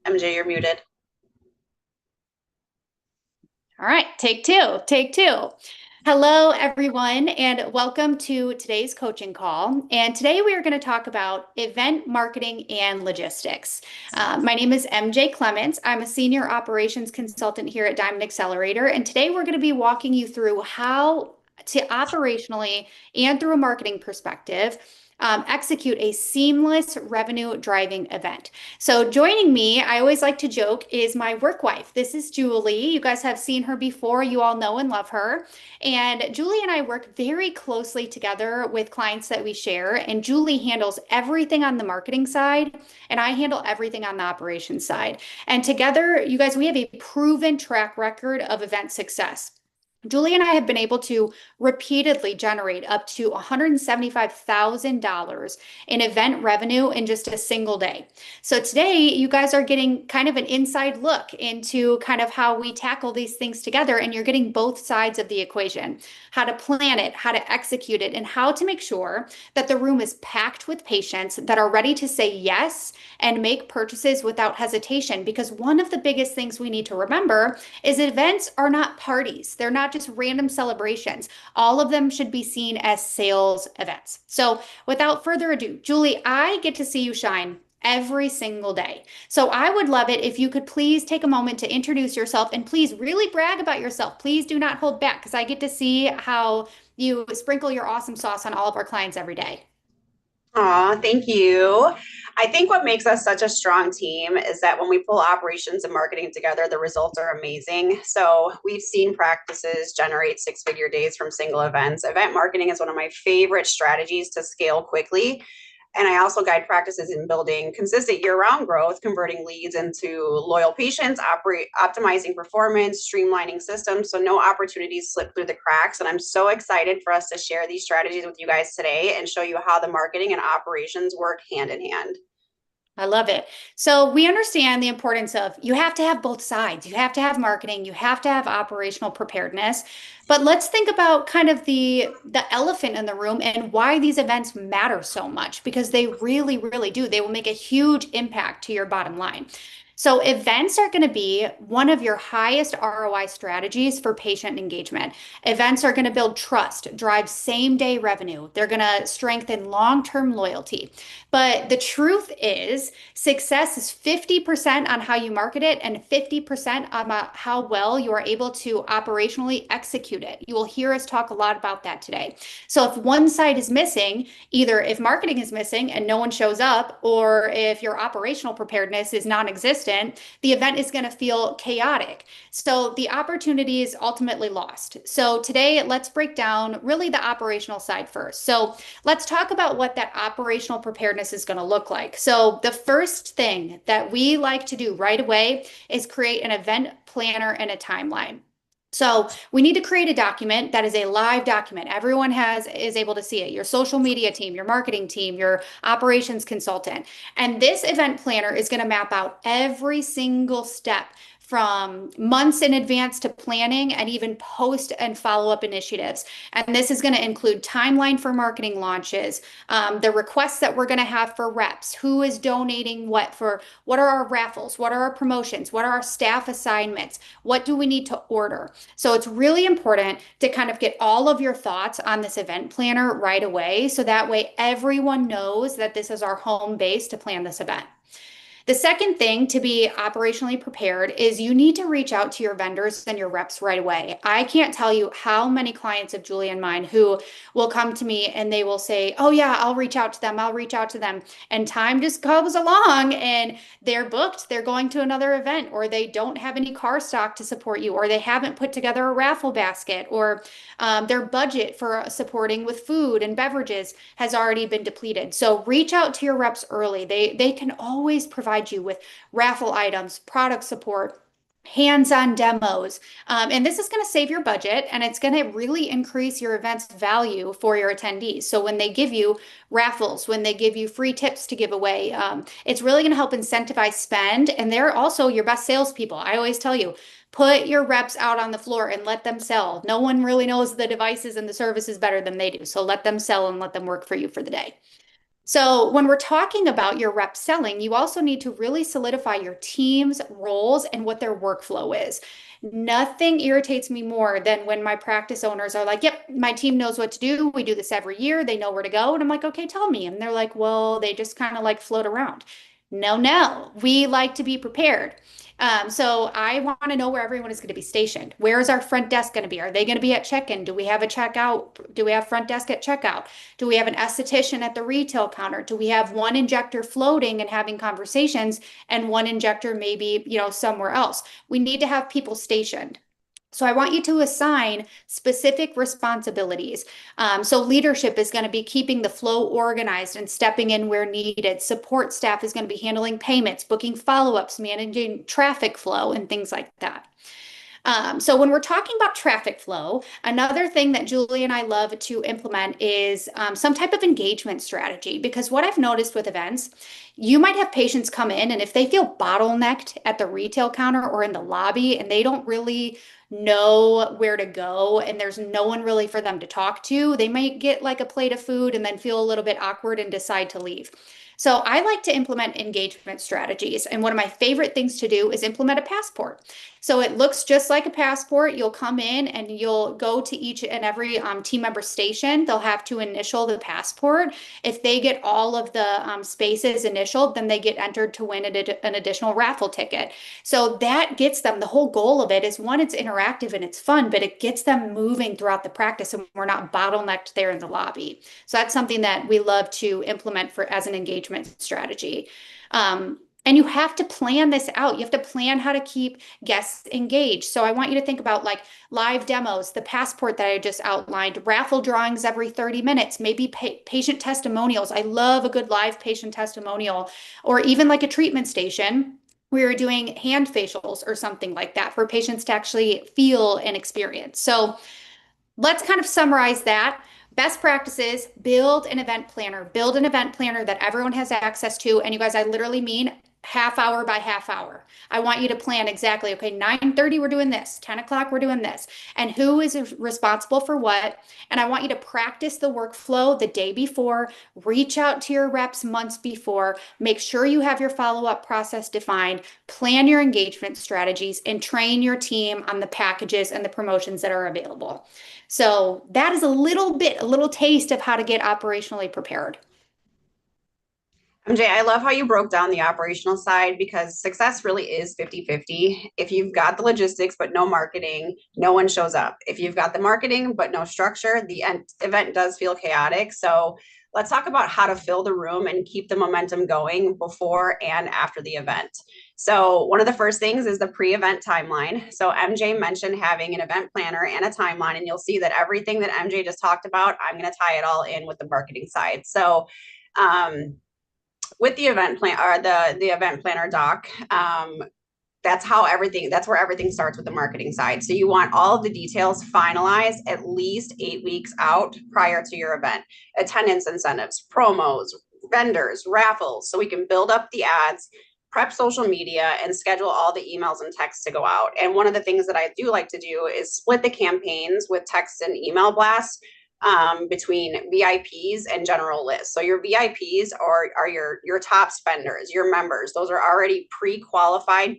MJ, you're muted. All right, take two, take two. Hello, everyone, and welcome to today's coaching call. And today we are going to talk about event marketing and logistics. My name is MJ Clements. I'm a senior operations consultant here at Diamond Accelerator. And today we're going to be walking you through how to operationally and through a marketing perspective execute a seamless revenue driving event. So joining me, I always like to joke, is my work wife. This is Julie. You guys have seen her before. You all know and love her. And Julie and I work very closely together with clients that we share. And Julie handles everything on the marketing side, and I handle everything on the operations side. And together, you guys, we have a proven track record of event success. Julie and I have been able to repeatedly generate up to $175,000 in event revenue in just a single day. So today, you guys are getting kind of an inside look into kind of how we tackle these things together, and you're getting both sides of the equation, how to plan it, how to execute it, and how to make sure that the room is packed with patients that are ready to say yes and make purchases without hesitation. Because one of the biggest things we need to remember is events are not parties. They're not just random celebrations. All of them should be seen as sales events. So without further ado, Julie, I get to see you shine every single day. So I would love it if you could please take a moment to introduce yourself and please really brag about yourself. Please do not hold back because I get to see how you sprinkle your awesome sauce on all of our clients every day. Aw, thank you. I think what makes us such a strong team is that when we pull operations and marketing together, the results are amazing. So we've seen practices generate six-figure days from single events. Event marketing is one of my favorite strategies to scale quickly. And I also guide practices in building consistent year-round growth, converting leads into loyal patients, optimizing performance, streamlining systems, so no opportunities slip through the cracks. And I'm so excited for us to share these strategies with you guys today and show you how the marketing and operations work hand in hand. I love it. So we understand the importance of you have to have both sides. You have to have marketing, you have to have operational preparedness. But let's think about kind of the elephant in the room and why these events matter so much because they really, really do. They will make a huge impact to your bottom line. So events are going to be one of your highest ROI strategies for patient engagement. Events are going to build trust, drive same day revenue. They're going to strengthen long-term loyalty. But the truth is, success is 50% on how you market it and 50% on how well you are able to operationally execute it. You will hear us talk a lot about that today. So if one side is missing, either if marketing is missing and no one shows up, or if your operational preparedness is non-existent, the event is going to feel chaotic. So the opportunity is ultimately lost. So today, let's break down really the operational side first. So let's talk about what that operational preparedness is going to look like. So the first thing that we like to do right away is create an event planner and a timeline. So we need to create a document that is a live document. Everyone is able to see it. Your social media team, your marketing team, your operations consultant. And this event planner is going to map out every single step from months in advance to planning and even post and follow-up initiatives. And this is going to include timeline for marketing launches, the requests that we're going to have for reps, who is donating what for, what are our raffles, what are our promotions, what are our staff assignments, what do we need to order. So it's really important to kind of get all of your thoughts on this event planner right away. So that way everyone knows that this is our home base to plan this event. The second thing to be operationally prepared is you need to reach out to your vendors and your reps right away. I can't tell you how many clients of Julie and mine who will come to me and they will say, "Oh, yeah, I'll reach out to them. I'll reach out to them." And time just comes along and they're booked. They're going to another event, or they don't have any car stock to support you, or they haven't put together a raffle basket, or their budget for supporting with food and beverages has already been depleted. So reach out to your reps early. They can always provide you with raffle items, product support, hands-on demos. And this is going to save your budget and it's going to really increase your event's value for your attendees. So when they give you raffles, when they give you free tips to give away, it's really going to help incentivize spend. And they're also your best salespeople. I always tell you, put your reps out on the floor and let them sell. No one really knows the devices and the services better than they do. So let them sell and let them work for you for the day. So when we're talking about your rep selling, you also need to really solidify your team's roles and what their workflow is. Nothing irritates me more than when my practice owners are like, yep, my team knows what to do. We do this every year. They know where to go. And I'm like, okay, tell me. And they're like, well, they just kind of like float around. No, no, we like to be prepared. So I want to know where everyone is going to be stationed. Where is our front desk going to be? Are they going to be at check-in? Do we have a checkout? Do we have front desk at checkout? Do we have an esthetician at the retail counter? Do we have one injector floating and having conversations and one injector maybe, somewhere else? We need to have people stationed. So I want you to assign specific responsibilities. So leadership is going to be keeping the flow organized and stepping in where needed. Support staff is going to be handling payments, booking follow-ups, managing traffic flow, and things like that. So when we're talking about traffic flow, another thing that Julie and I love to implement is some type of engagement strategy. Because what I've noticed with events, you might have patients come in, and if they feel bottlenecked at the retail counter or in the lobby and they don't really know where to go and there's no one really for them to talk to, they might get like a plate of food and then feel a little bit awkward and decide to leave. So I like to implement engagement strategies. And one of my favorite things to do is implement a passport. So it looks just like a passport. You'll come in and you'll go to each and every team member station. They'll have to initial the passport. If they get all of the spaces initialed, then they get entered to win an additional raffle ticket. So that gets them, the whole goal of it is one, it's interactive and it's fun, but it gets them moving throughout the practice and we're not bottlenecked there in the lobby. So that's something that we love to implement as an engagement strategy. And you have to plan this out. You have to plan how to keep guests engaged. So I want you to think about like live demos, the passport that I just outlined, raffle drawings every 30 minutes, maybe patient testimonials. I love a good live patient testimonial, or even like a treatment station. We were doing hand facials or something like that for patients to actually feel and experience. So let's kind of summarize that. Best practices, build an event planner. Build an event planner that everyone has access to. And you guys, I literally mean half hour by half hour. I want you to plan exactly, okay, 9:30 we're doing this, 10 o'clock we're doing this, and who is responsible for what. And I want you to practice the workflow the day before, reach out to your reps months before, make sure you have your follow-up process defined, plan your engagement strategies, and train your team on the packages and the promotions that are available. So that is a little taste of how to get operationally prepared. MJ, I love how you broke down the operational side because success really is 50-50. If you've got the logistics but no marketing, no one shows up. If you've got the marketing but no structure, the event does feel chaotic. So let's talk about how to fill the room and keep the momentum going before and after the event. So one of the first things is the pre-event timeline. So MJ mentioned having an event planner and a timeline, and you'll see that everything that MJ just talked about, I'm going to tie it all in with the marketing side. So with the event plan or the event planner doc, that's where everything starts with the marketing side. So you want all of the details finalized at least 8 weeks out prior to your event. Attendance incentives, promos, vendors, raffles, so we can build up the ads, prep social media, and schedule all the emails and texts to go out. And one of the things that I do like to do is split the campaigns with text and email blasts between VIPs and general lists. So your VIPs are your top spenders, your members. Those are already pre-qualified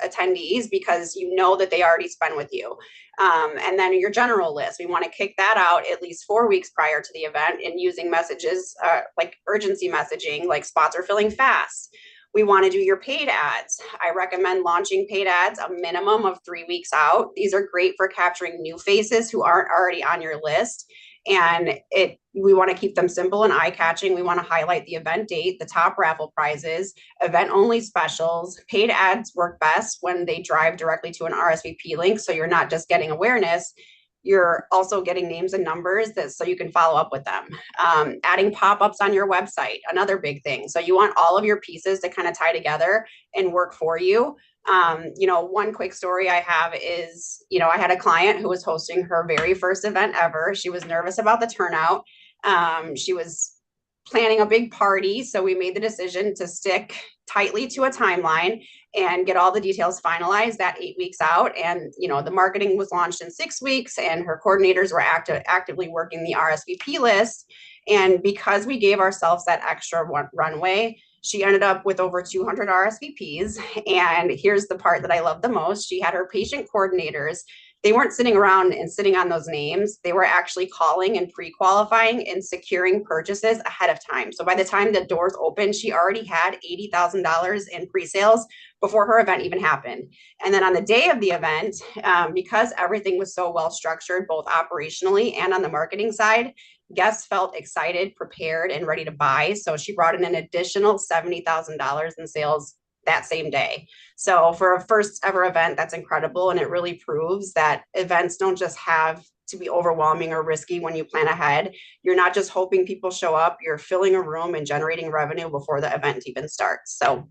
attendees because you know that they already spend with you. And then your general list, we want to kick that out at least 4 weeks prior to the event and using messages like urgency messaging, like spots are filling fast. We want to do your paid ads. I recommend launching paid ads a minimum of 3 weeks out. These are great for capturing new faces who aren't already on your list. And we want to keep them simple and eye-catching. We want to highlight the event date, the top raffle prizes, event-only specials. Paid ads work best when they drive directly to an RSVP link, so you're not just getting awareness, you're also getting names and numbers so you can follow up with them. Adding pop-ups on your website, another big thing. So you want all of your pieces to kind of tie together and work for you. One quick story I have is, I had a client who was hosting her very first event ever. She was nervous about the turnout. She was planning a big party. So we made the decision to stick tightly to a timeline and get all the details finalized that 8 weeks out. And, the marketing was launched in 6 weeks, and her coordinators were actively working the RSVP list. And because we gave ourselves that extra runway, she ended up with over 200 RSVPs. And here's the part that I love the most. She had her patient coordinators. They weren't sitting around and sitting on those names. They were actually calling and pre-qualifying and securing purchases ahead of time. So by the time the doors opened, she already had $80,000 in pre-sales before her event even happened. And then on the day of the event, because everything was so well structured, both operationally and on the marketing side, guests felt excited, prepared, and ready to buy. So she brought in an additional $70,000 in sales that same day. So for a first ever event, that's incredible. And it really proves that events don't just have to be overwhelming or risky when you plan ahead. You're not just hoping people show up, you're filling a room and generating revenue before the event even starts. So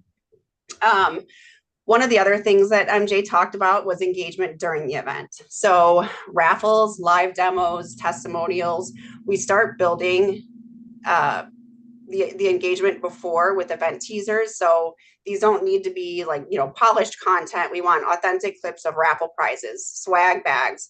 one of the other things that MJ talked about was engagement during the event. So raffles, live demos, testimonials, we start building the engagement before with event teasers. So these don't need to be like, polished content. We want authentic clips of raffle prizes, swag bags,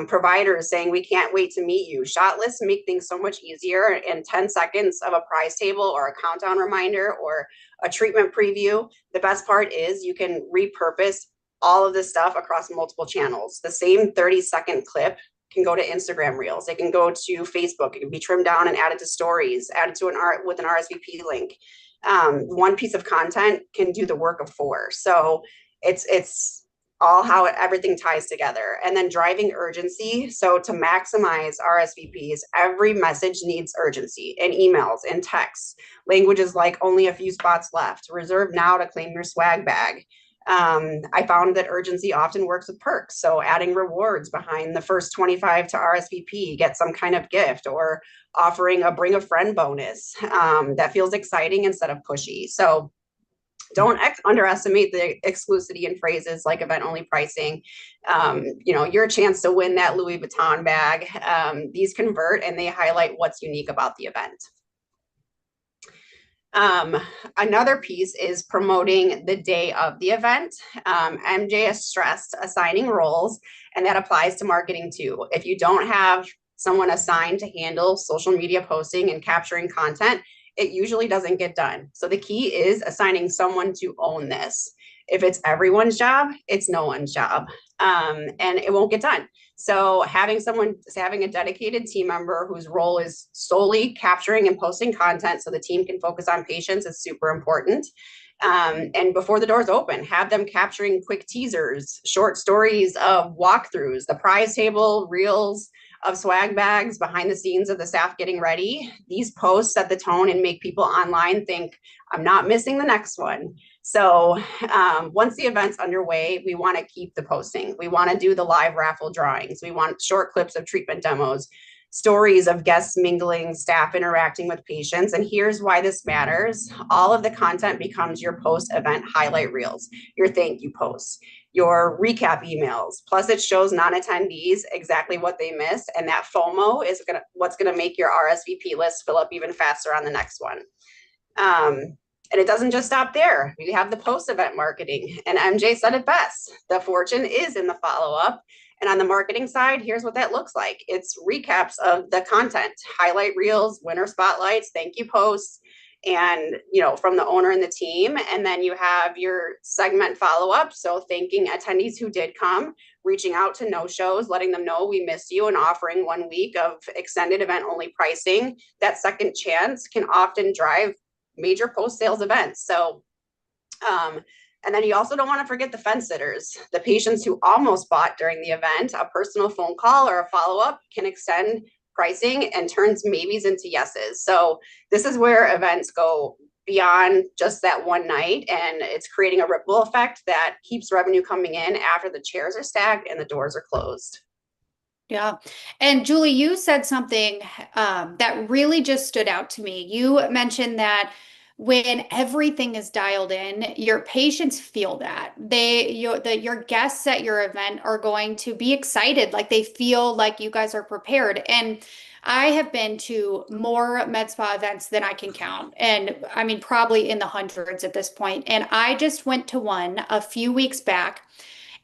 providers saying, we can't wait to meet you. Shot lists make things so much easier, and 10 seconds of a prize table or a countdown reminder or a treatment preview. The best part is you can repurpose all of this stuff across multiple channels. The same 30-second clip can go to Instagram Reels. It can go to Facebook. It can be trimmed down and added to stories, added to with an RSVP link. One piece of content can do the work of 4. So it's all how everything ties together. And then driving urgency. So to maximize RSVPs, every message needs urgency in emails, in texts, languages like only a few spots left, reserve now to claim your swag bag. I found that urgency often works with perks. So adding rewards behind the first 25 to RSVP, get some kind of gift, or offering a bring a friend bonus that feels exciting instead of pushy. So don't underestimate the exclusivity in phrases like event only pricing. Your chance to win that Louis Vuitton bag. These convert and they highlight what's unique about the event. Another piece is promoting the day of the event. MJ has stressed assigning roles, and that applies to marketing too. If you don't have someone assigned to handle social media posting and capturing content, it usually doesn't get done. So the key is assigning someone to own this. If it's everyone's job, it's no one's job, and it won't get done. So having a dedicated team member whose role is solely capturing and posting content so the team can focus on patients is super important. And before the doors open, have them capturing quick teasers, short stories of walkthroughs, the prize table, reels of swag bags, behind the scenes of the staff getting ready. These posts set the tone and make people online think, I'm not missing the next one. So once the event's underway, we want to keep the posting. We want to do the live raffle drawings. We want short clips of treatment demos, stories of guests mingling, staff interacting with patients. And here's why this matters. All of the content becomes your post-event highlight reels, your thank you posts, your recap emails. Plus it shows non-attendees exactly what they missed. And that FOMO is what's gonna make your RSVP list fill up even faster on the next one. And it doesn't just stop there. We have the post-event marketing, and MJ said it best. The fortune is in the follow-up. And on the marketing side, here's what that looks like. It's recaps of the content, highlight reels, winner spotlights, thank you posts, and from the owner and the team. And then you have your segment follow-up. So thanking attendees who did come, reaching out to no-shows, letting them know we missed you, and offering 1 week of extended event-only pricing. That second chance can often drive major post-sales events. So, and then you also don't want to forget the fence sitters, the patients who almost bought during the event. A personal phone call or a follow-up can extend pricing and turns maybes into yeses. So this is where events go beyond just that one night, and it's creating a ripple effect that keeps revenue coming in after the chairs are stacked and the doors are closed. Yeah. And Julie, you said something that really just stood out to me. You mentioned that when everything is dialed in, your patients feel that. Your guests at your event are going to be excited, like they feel like you guys are prepared. And I have been to more med spa events than I can count. And I mean, probably in the hundreds at this point. And I just went to one a few weeks back.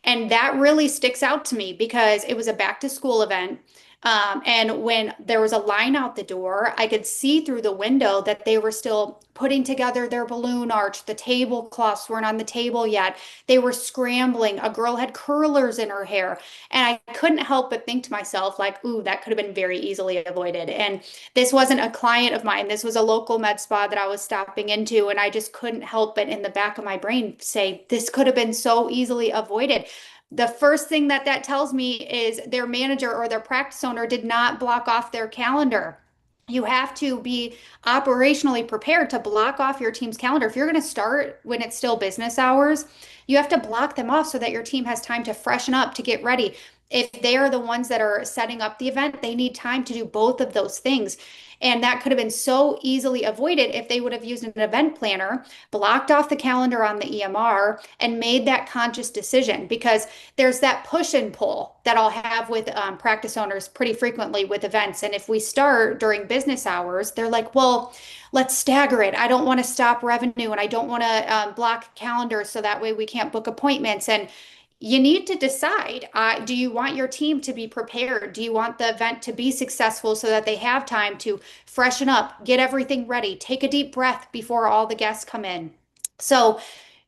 And that really sticks out to me because it was a back to school event. And when there was a line out the door, I could see through the window that they were still putting together their balloon arch. The tablecloths weren't on the table yet. They were scrambling. A girl had curlers in her hair. And I couldn't help but think to myself, like, ooh, that could have been very easily avoided. And this wasn't a client of mine. This was a local med spa that I was stopping into. And I just couldn't help but in the back of my brain say, this could have been so easily avoided. The first thing that that tells me is their manager or their practice owner did not block off their calendar. You have to be operationally prepared to block off your team's calendar. If you're going to start when it's still business hours, you have to block them off so that your team has time to freshen up, to get ready. If they are the ones that are setting up the event, they need time to do both of those things. And that could have been so easily avoided if they would have used an event planner, blocked off the calendar on the EMR, and made that conscious decision. Because there's that push and pull that I'll have with practice owners pretty frequently with events. And if we start during business hours, they're like, well, let's stagger it. I don't want to stop revenue and I don't want to block calendars so that way we can't book appointments. And you need to decide, do you want your team to be prepared? Do you want the event to be successful so that they have time to freshen up, get everything ready, take a deep breath before all the guests come in? So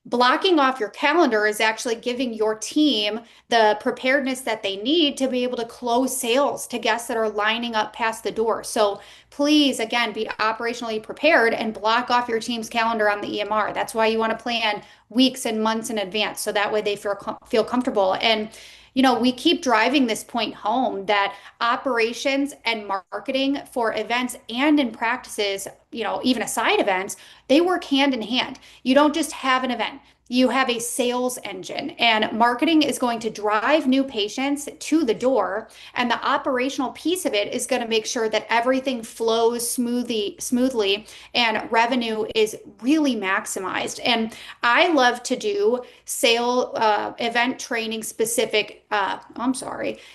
blocking off your calendar is actually giving your team the preparedness that they need to be able to close sales to guests that are lining up past the door. So please, again, be operationally prepared and block off your team's calendar on the EMR. That's why you want to plan weeks and months in advance so that way they feel comfortable. And we keep driving this point home that operations and marketing for events and in practices, even aside events, they work hand in hand. You don't just have an event. You have a sales engine, and marketing is going to drive new patients to the door, and the operational piece of it is going to make sure that everything flows smoothly and revenue is really maximized. And I love to do event training specific,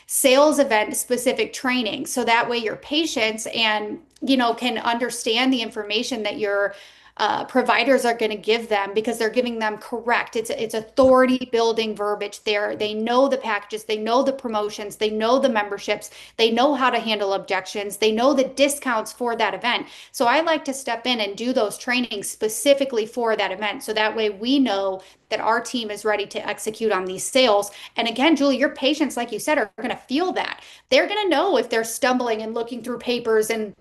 sales event specific training. So that way your patients can understand the information that your providers are going to give them because they're giving them correct. It's authority building verbiage there. They know the packages, they know the promotions, they know the memberships, they know how to handle objections, they know the discounts for that event. So I like to step in and do those trainings specifically for that event. So that way we know that our team is ready to execute on these sales. And again, Julie, your patients, like you said, are going to feel that. They're going to know if they're stumbling and looking through papers and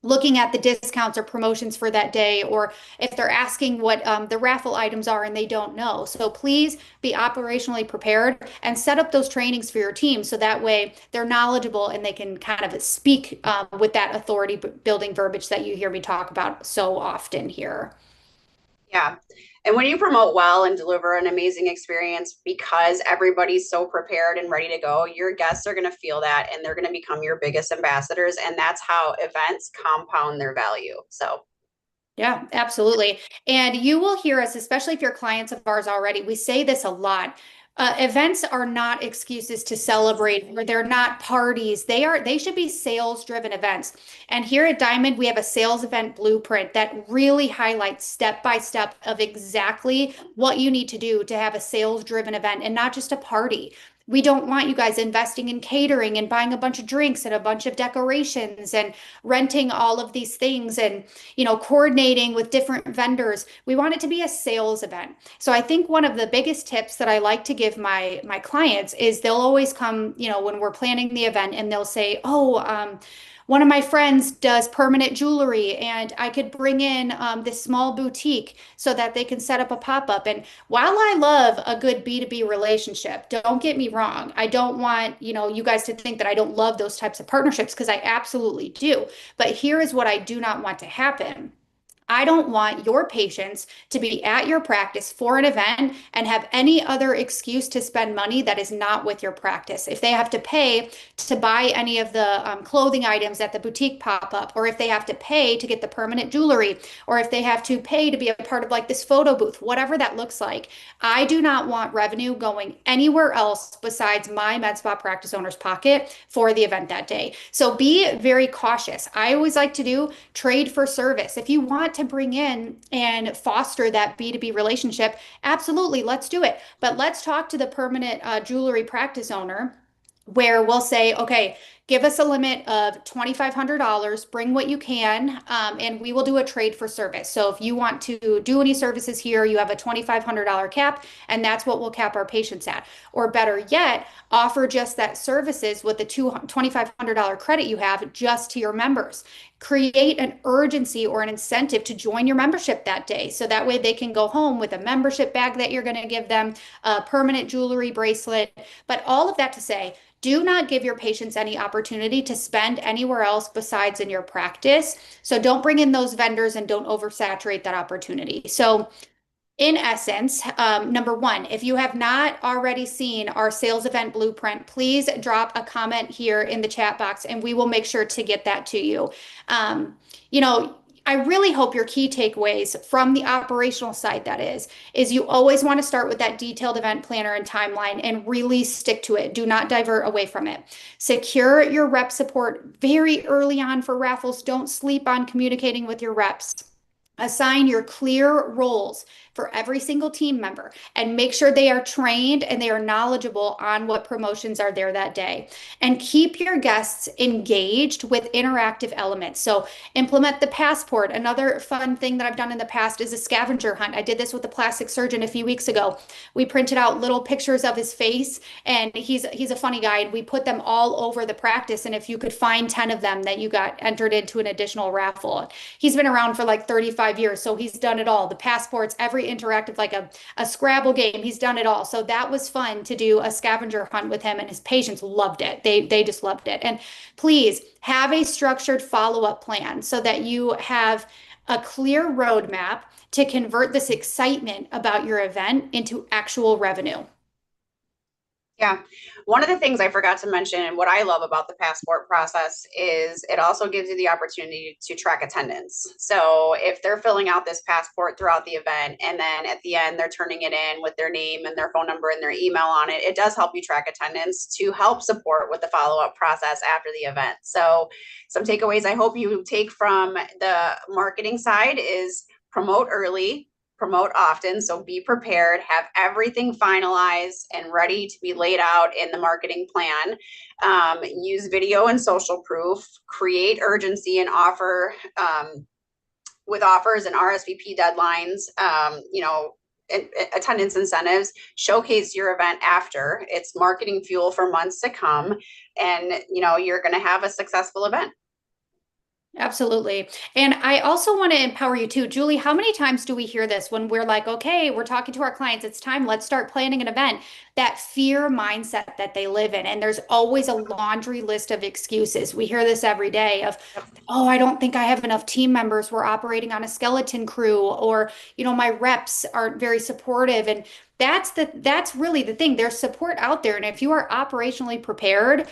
looking at the discounts or promotions for that day, or if they're asking what the raffle items are and they don't know. So please be operationally prepared and set up those trainings for your team so that way they're knowledgeable and they can kind of speak with that authority building verbiage that you hear me talk about so often here. Yeah. And when you promote well and deliver an amazing experience because everybody's so prepared and ready to go, your guests are going to feel that and they're going to become your biggest ambassadors. And that's how events compound their value. So, yeah, absolutely. And you will hear us, especially if you're clients of ours already, we say this a lot. Events are not excuses to celebrate, or they're not parties. They should be sales driven events. And here at Diamond, we have a sales event blueprint that really highlights step by step of exactly what you need to do to have a sales driven event and not just a party. We don't want you guys investing in catering and buying a bunch of drinks and a bunch of decorations and renting all of these things and, coordinating with different vendors. We want it to be a sales event. So I think one of the biggest tips that I like to give my clients is they'll always come, when we're planning the event and they'll say, oh, one of my friends does permanent jewelry and I could bring in this small boutique so that they can set up a pop-up. And while I love a good B2B relationship, don't get me wrong. I don't want, you guys to think that I don't love those types of partnerships because I absolutely do. But here is what I do not want to happen. I don't want your patients to be at your practice for an event and have any other excuse to spend money that is not with your practice. If they have to pay to buy any of the clothing items at the boutique pop up, or if they have to pay to get the permanent jewelry, or if they have to pay to be a part of like this photo booth, whatever that looks like, I do not want revenue going anywhere else besides my med spa practice owner's pocket for the event that day. So be very cautious. I always like to do trade for service. If you want to bring in and foster that B2B relationship, absolutely, let's do it. But let's talk to the permanent jewelry practice owner where we'll say, okay, give us a limit of $2,500, bring what you can, and we will do a trade for service. So if you want to do any services here, you have a $2,500 cap, and that's what we'll cap our patients at. Or better yet, offer just that services with the $2,500 credit you have just to your members. Create an urgency or an incentive to join your membership that day. So that way they can go home with a membership bag that you're going to give them, a permanent jewelry bracelet. But all of that to say, do not give your patients any opportunity to spend anywhere else besides in your practice. So don't bring in those vendors and don't oversaturate that opportunity. So in essence, number one, if you have not already seen our sales event blueprint, please drop a comment here in the chat box and we will make sure to get that to you. Um, you know, I really hope your key takeaways from the operational side, that is you always want to start with that detailed event planner and timeline and really stick to it. Do not divert away from it. Secure your rep support very early on for raffles. Don't sleep on communicating with your reps. Assign your clear roles for every single team member and make sure they are trained and they are knowledgeable on what promotions are there that day. And keep your guests engaged with interactive elements. So implement the passport. Another fun thing that I've done in the past is a scavenger hunt. I did this with a plastic surgeon a few weeks ago. We printed out little pictures of his face, and he's a funny guy, and we put them all over the practice. And if you could find 10 of them, that you got entered into an additional raffle. He's been around for like 35 years, so he's done it all. The passports, every interactive, like a Scrabble game, he's done it all. So that was fun to do a scavenger hunt with him, and his patients loved it. They just loved it. And please have a structured follow-up plan so that you have a clear roadmap to convert this excitement about your event into actual revenue. Yeah. One of the things I forgot to mention, and what I love about the passport process, is it also gives you the opportunity to track attendance. So if they're filling out this passport throughout the event, and then at the end they're turning it in with their name and their phone number and their email on it, it does help you track attendance to help support with the follow-up process after the event. So some takeaways I hope you take from the marketing side is promote early, promote often. So be prepared, have everything finalized and ready to be laid out in the marketing plan. Use video and social proof, create urgency and offer with offers and RSVP deadlines, attendance incentives, showcase your event after. It's marketing fuel for months to come. And, you're going to have a successful event. Absolutely. And I also want to empower you too. Julie, how many times do we hear this when we're like, okay, we're talking to our clients, it's time, let's start planning an event? That fear mindset that they live in. And there's always a laundry list of excuses. We hear this every day of, oh, I don't think I have enough team members. We're operating on a skeleton crew, or, my reps aren't very supportive. And that's really the thing. There's support out there. And if you are operationally prepared,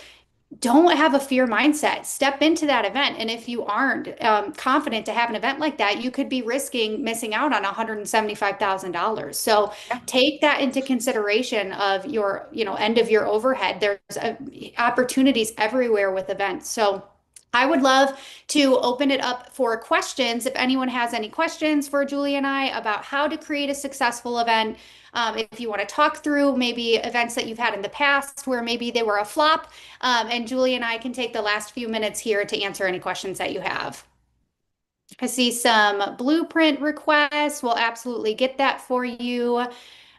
don't have a fear mindset. Step into that event. And if you aren't confident to have an event like that, you could be risking missing out on $175,000. So take that into consideration of your, end of your overhead. There's opportunities everywhere with events. So I would love to open it up for questions. If anyone has any questions for Julie and I about how to create a successful event, if you want to talk through maybe events that you've had in the past where maybe they were a flop, and Julie and I can take the last few minutes here to answer any questions that you have. I see some blueprint requests. We'll absolutely get that for you.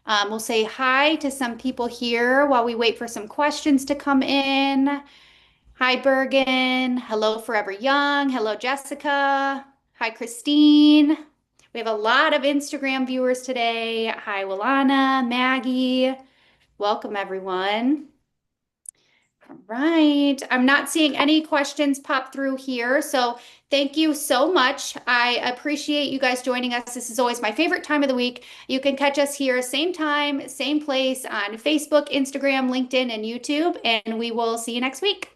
We'll say hi to some people here while we wait for some questions to come in. Hi, Bergen. Hello, Forever Young. Hello, Jessica. Hi, Christine. We have a lot of Instagram viewers today. Hi, Wilana, Maggie. Welcome, everyone. Right. I'm not seeing any questions pop through here. So thank you so much. I appreciate you guys joining us. This is always my favorite time of the week. You can catch us here, same time, same place on Facebook, Instagram, LinkedIn, and YouTube. And we will see you next week.